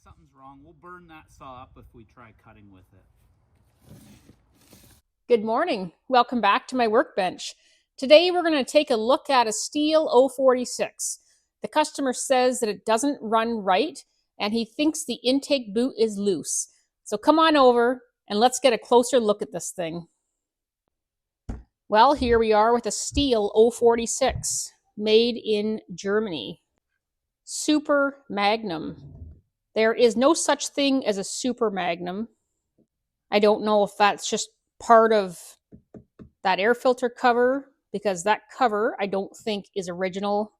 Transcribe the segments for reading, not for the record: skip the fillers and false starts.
something's wrong. We'll burn that saw up if we try cutting with it. Good morning. Welcome back to my workbench. Today we're going to take a look at a Stihl 046. The customer says that it doesn't run right and he thinks the intake boot is loose. So come on over and let's get a closer look at this thing. Well, here we are with a Stihl 046 made in Germany. Super Magnum. There is no such thing as a Super Magnum. I don't know if that's just part of that air filter cover, because that cover I don't think is original.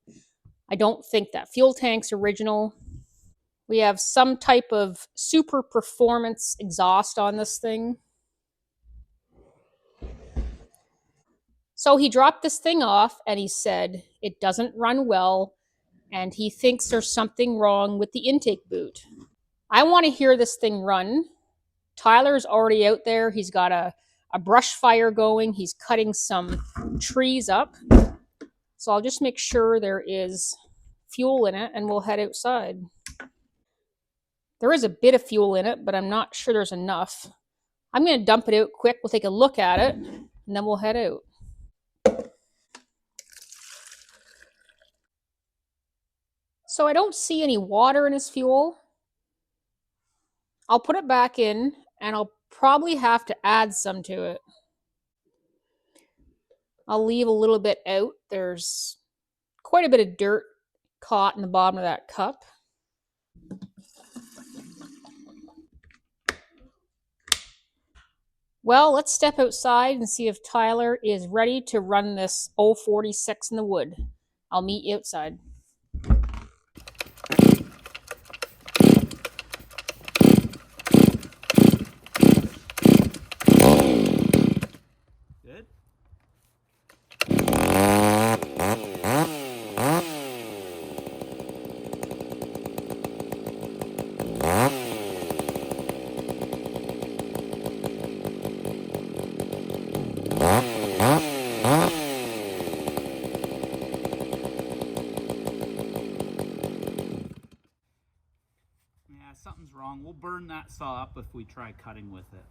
I don't think that fuel tank's original. We have some type of super performance exhaust on this thing. So he dropped this thing off and he said it doesn't run well and he thinks there's something wrong with the intake boot. I want to hear this thing run. Tyler's already out there. He's got a brush fire going. He's cutting some trees up. So I'll just make sure there is fuel in it and we'll head outside. There is a bit of fuel in it, but I'm not sure there's enough. I'm going to dump it out quick. We'll take a look at it and then we'll head out. So I don't see any water in his fuel. I'll put it back in and I'll probably have to add some to it. I'll leave a little bit out. There's quite a bit of dirt caught in the bottom of that cup. Well, let's step outside and see if Tyler is ready to run this 046 in the wood. I'll meet you outside. Good? Yeah, something's wrong. We'll burn that saw up if we try cutting with it.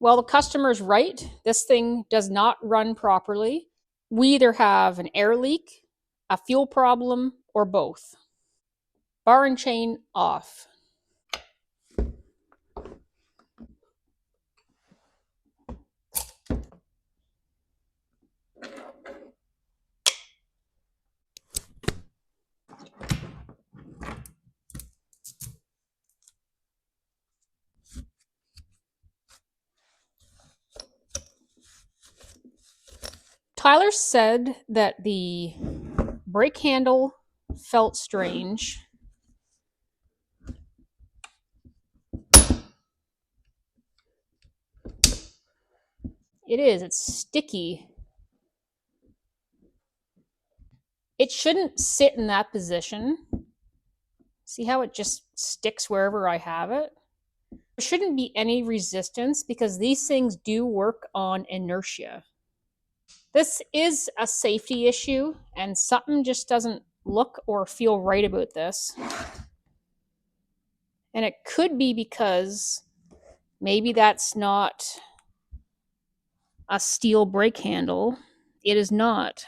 Well, the customer's right. This thing does not run properly. We either have an air leak, a fuel problem, or both. Bar and chain off. Tyler said that the brake handle felt strange. It is, it's sticky. It shouldn't sit in that position. See how it just sticks wherever I have it? There shouldn't be any resistance because these things do work on inertia. This is a safety issue and something just doesn't look or feel right about this. And it could be because maybe that's not a steel brake handle. It is not.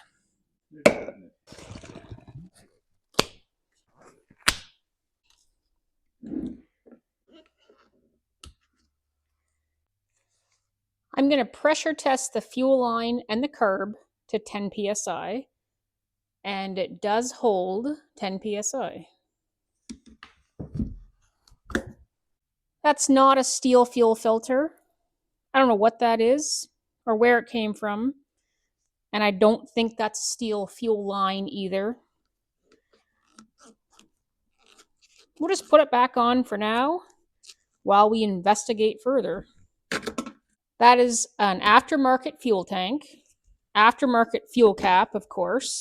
I'm going to pressure test the fuel line and the carb to 10 psi, and it does hold 10 psi. That's not a Stihl fuel filter. I don't know what that is or where it came from, and I don't think that's a Stihl fuel line either. We'll just put it back on for now while we investigate further. That is an aftermarket fuel tank, aftermarket fuel cap, of course.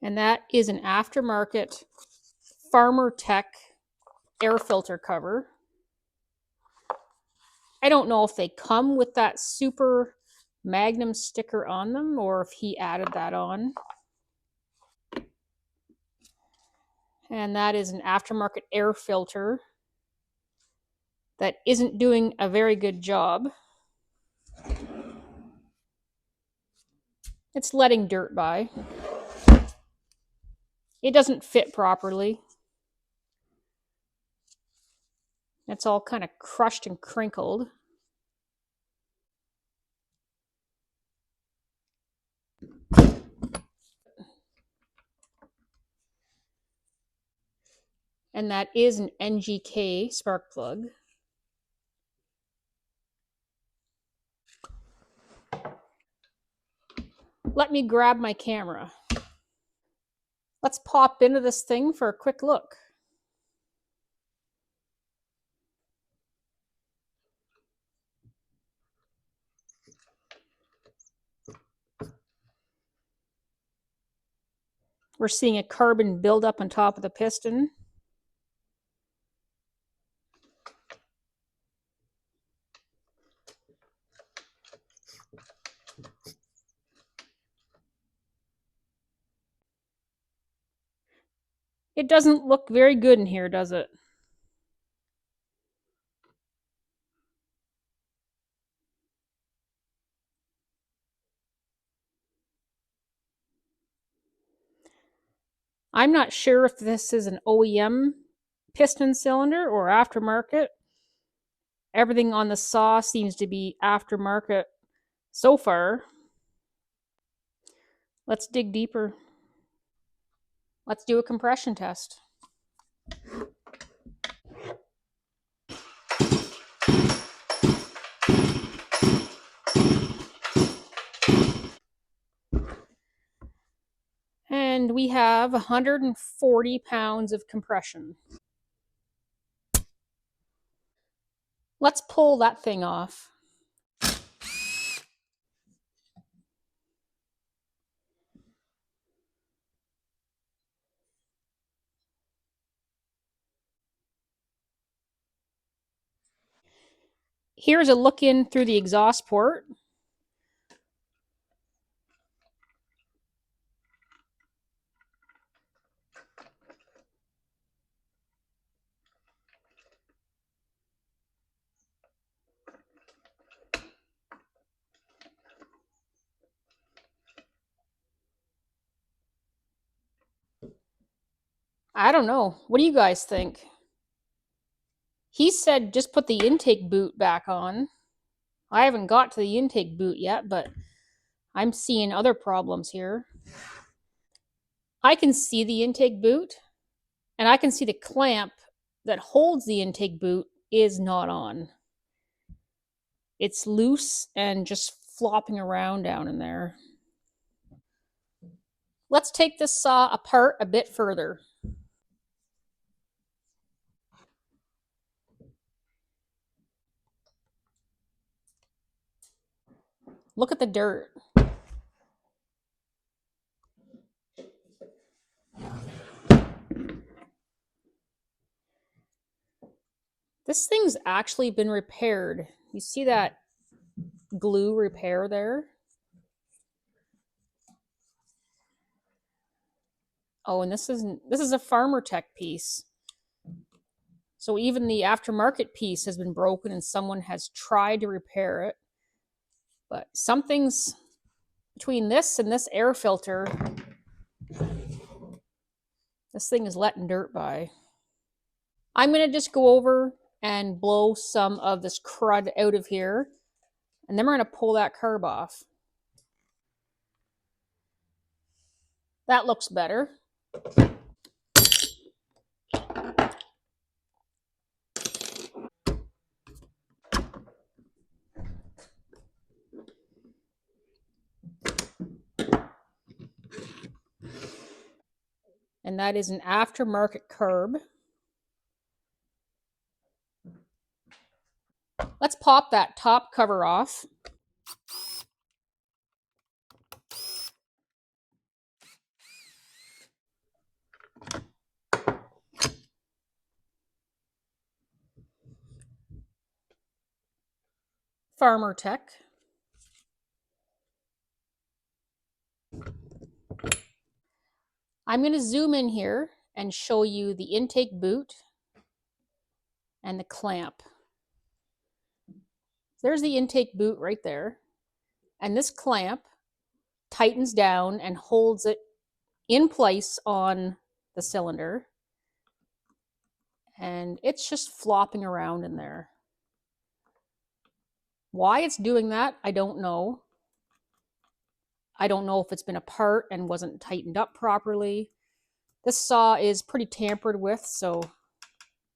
And that is an aftermarket Farmer Tech air filter cover. I don't know if they come with that super Magnum sticker on them or if he added that on. And that is an aftermarket air filter that isn't doing a very good job. It's letting dirt by. It doesn't fit properly. It's all kind of crushed and crinkled. And that is an NGK spark plug. Let me grab my camera. Let's pop into this thing for a quick look. We're seeing a carbon buildup on top of the piston. It doesn't look very good in here, does it? I'm not sure if this is an OEM piston cylinder or aftermarket. Everything on the saw seems to be aftermarket so far. Let's dig deeper. Let's do a compression test. And we have 140 pounds of compression. Let's pull that thing off. Here's a look in through the exhaust port. I don't know. What do you guys think? He said just put the intake boot back on. I haven't got to the intake boot yet, but I'm seeing other problems here. I can see the intake boot, and I can see the clamp that holds the intake boot is not on. It's loose and just flopping around down in there. Let's take this saw apart a bit further. Look at the dirt. This thing's actually been repaired. You see that glue repair there? Oh, and this is a Farmer Tech piece. So even the aftermarket piece has been broken and someone has tried to repair it. But something's between this and this air filter. This thing is letting dirt by. I'm going to just go over and blow some of this crud out of here. And then we're going to pull that carb off. That looks better. And that is an aftermarket carb. Let's pop that top cover off. Farmer Tech. I'm going to zoom in here and show you the intake boot and the clamp. There's the intake boot right there. And this clamp tightens down and holds it in place on the cylinder. And it's just flopping around in there. Why it's doing that, I don't know. I don't know if it's been apart and wasn't tightened up properly. This saw is pretty tampered with, so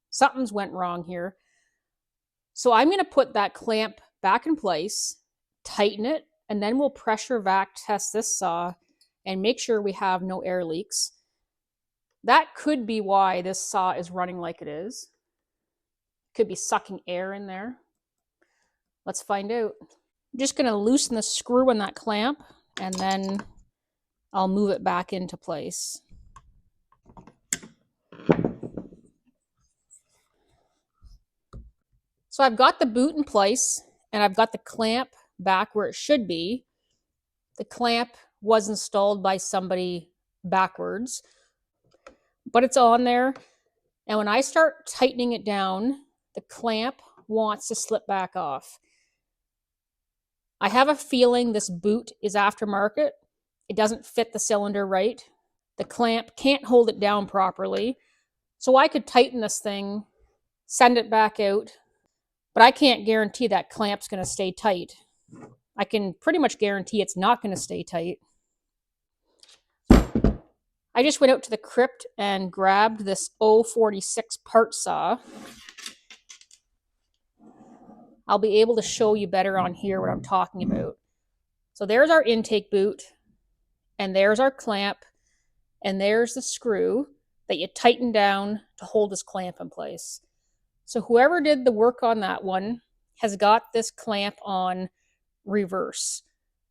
something's went wrong here. So I'm going to put that clamp back in place, tighten it, and then we'll pressure vac test this saw and make sure we have no air leaks. That could be why this saw is running like it is. Could be sucking air in there. Let's find out. I'm just going to loosen the screw on that clamp, and then I'll move it back into place. So I've got the boot in place, and I've got the clamp back where it should be. The clamp was installed by somebody backwards, but it's on there. And when I start tightening it down, the clamp wants to slip back off. I have a feeling this boot is aftermarket. It doesn't fit the cylinder right. The clamp can't hold it down properly. So I could tighten this thing, send it back out, but I can't guarantee that clamp's going to stay tight. I can pretty much guarantee it's not going to stay tight. I just went out to the crypt and grabbed this 046 part saw. I'll be able to show you better on here what I'm talking about. So there's our intake boot, and there's our clamp, and there's the screw that you tighten down to hold this clamp in place. So whoever did the work on that one has got this clamp on reverse.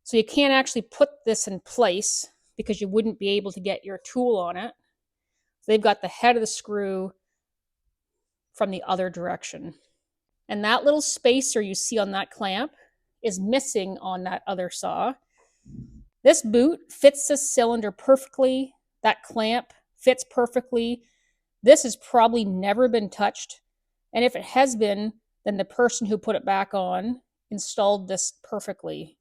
So you can't actually put this in place because you wouldn't be able to get your tool on it. So they've got the head of the screw from the other direction. And that little spacer you see on that clamp is missing on that other saw. This boot fits this cylinder perfectly. That clamp fits perfectly. This has probably never been touched. And if it has been, then the person who put it back on installed this perfectly.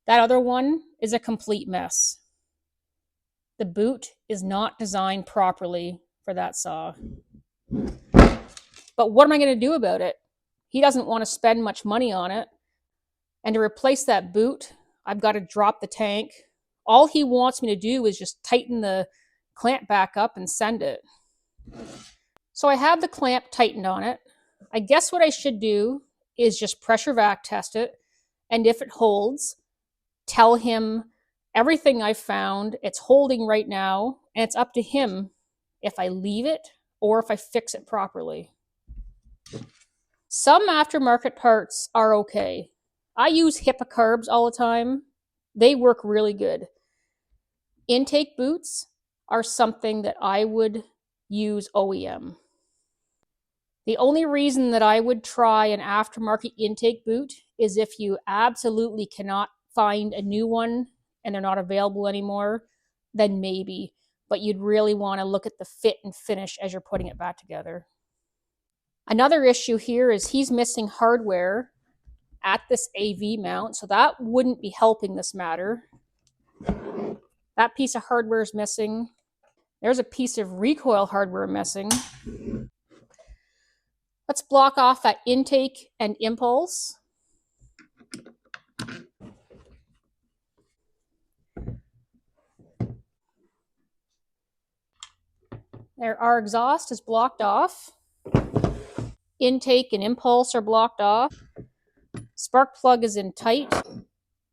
That other one is a complete mess. The boot is not designed properly for that saw. But what am I going to do about it? He doesn't want to spend much money on it. And to replace that boot, I've got to drop the tank. All he wants me to do is just tighten the clamp back up and send it. So I have the clamp tightened on it. I guess what I should do is just pressure vac test it. And if it holds, tell him everything I found, it's holding right now, and it's up to him if I leave it or if I fix it properly. Some aftermarket parts are okay. I use HIPAA carbs all the time. They work really good. Intake boots are something that I would use OEM. The only reason that I would try an aftermarket intake boot is if you absolutely cannot find a new one and they're not available anymore, then maybe. But you'd really want to look at the fit and finish as you're putting it back together. Another issue here is he's missing hardware at this AV mount, so that wouldn't be helping this matter. That piece of hardware is missing. There's a piece of recoil hardware missing. Let's block off that intake and impulse. There, our exhaust is blocked off. Intake and impulse are blocked off. Spark plug is in tight.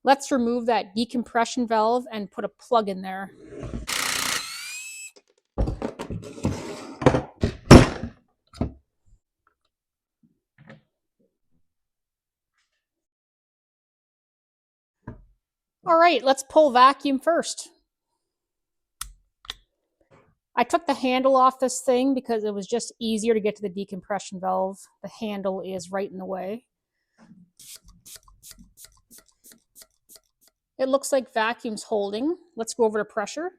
Let's remove that decompression valve and put a plug in there. All right, let's pull vacuum first. I took the handle off this thing because it was just easier to get to the decompression valve. The handle is right in the way. It looks like vacuum's holding. Let's go over to pressure.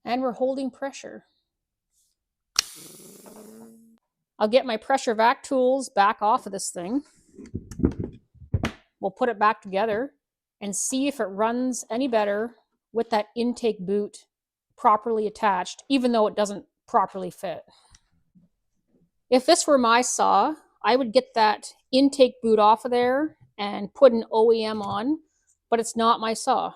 And we're holding pressure. I'll get my pressure vac tools back off of this thing. We'll put it back together and see if it runs any better with that intake boot properly attached, even though it doesn't properly fit. If this were my saw, I would get that intake boot off of there and put an OEM on, but it's not my saw.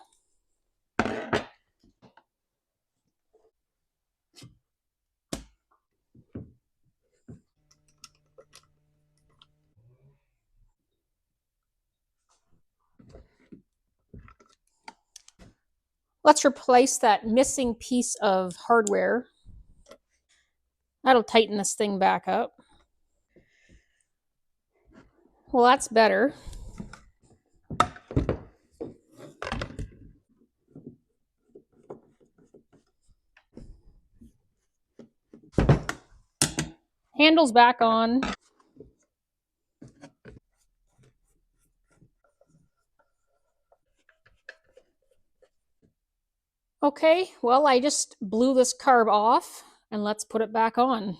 Let's replace that missing piece of hardware. That'll tighten this thing back up. Well, that's better. Handle's back on. Okay, well, I just blew this carb off, and let's put it back on.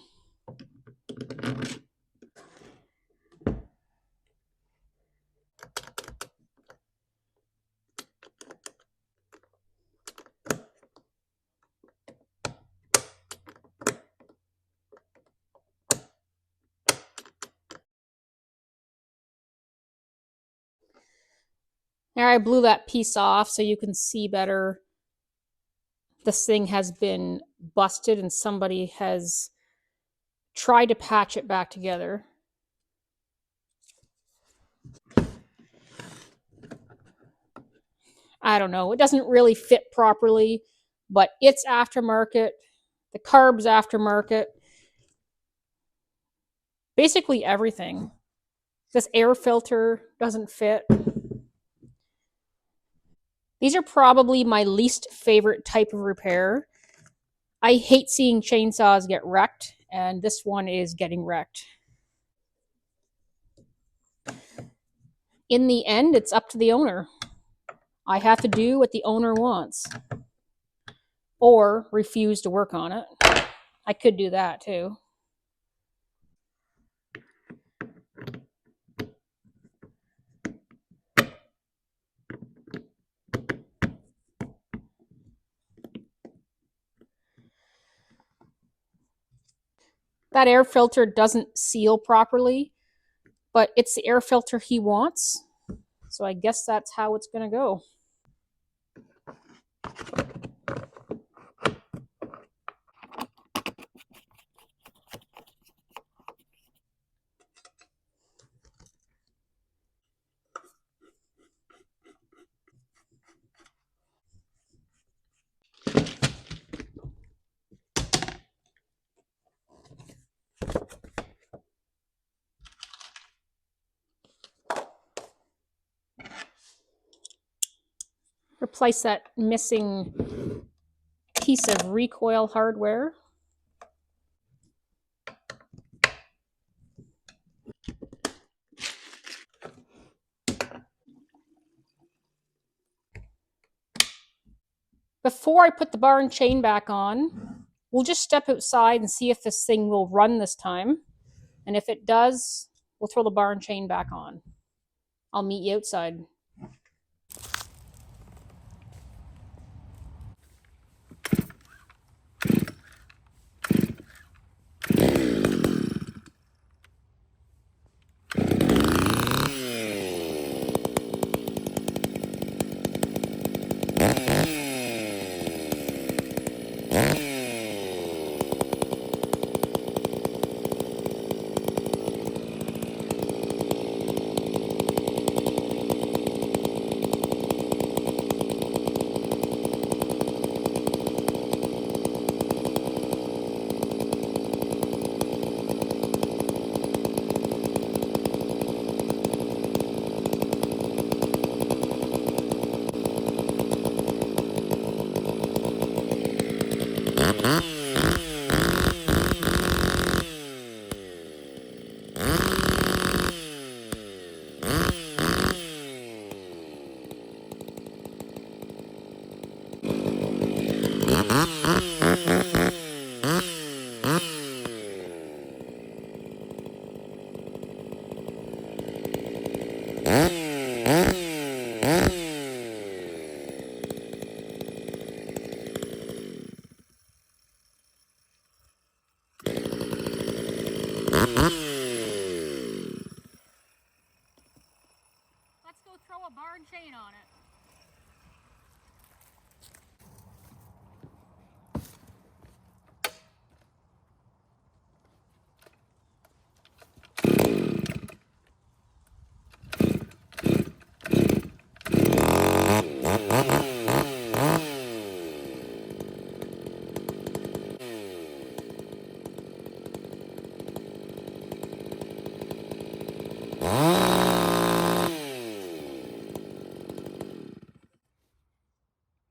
Now I blew that piece off so you can see better. This thing has been busted and somebody has tried to patch it back together. I don't know. It doesn't really fit properly, but it's aftermarket. The carb's aftermarket. Basically everything. This air filter doesn't fit. These are probably my least favorite type of repair. I hate seeing chainsaws get wrecked, and this one is getting wrecked. In the end, it's up to the owner. I have to do what the owner wants, or refuse to work on it. I could do that too. That air filter doesn't seal properly, but it's the air filter he wants, so I guess that's how it's going to go. Replace that missing piece of recoil hardware. Before I put the bar and chain back on, we'll just step outside and see if this thing will run this time. And if it does, we'll throw the bar and chain back on. I'll meet you outside. Let's go throw a bar and chain on it.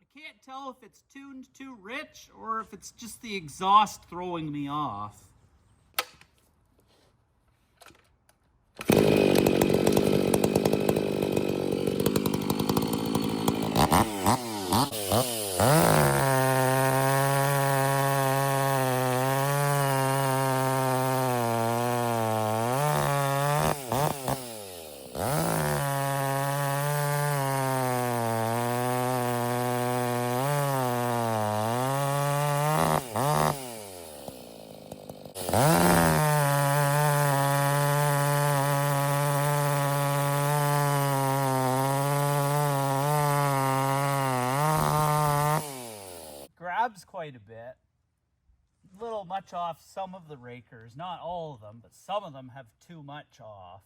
I can't tell if it's tuned too rich or if it's just the exhaust throwing me off. Grabs quite a bit. A little much off some of the rakers, not all of them, but some of them have too much off.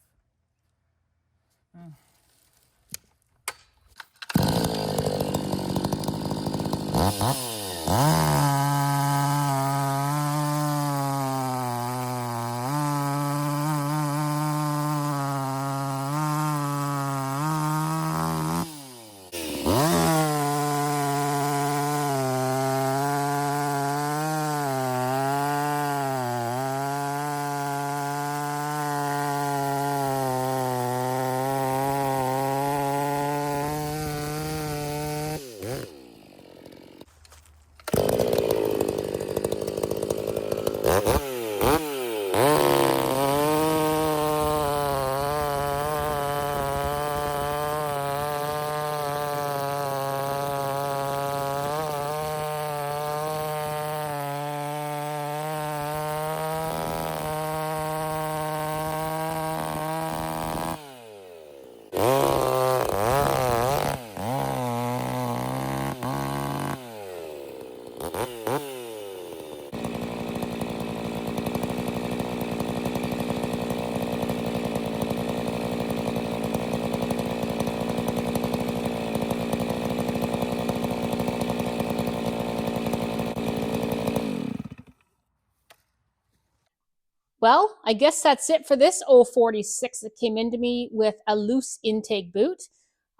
Well, I guess that's it for this 046 that came into me with a loose intake boot.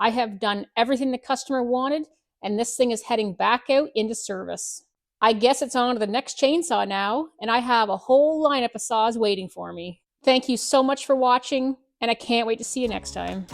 I have done everything the customer wanted, and this thing is heading back out into service. I guess it's on to the next chainsaw now, and I have a whole lineup of saws waiting for me. Thank you so much for watching, and I can't wait to see you next time.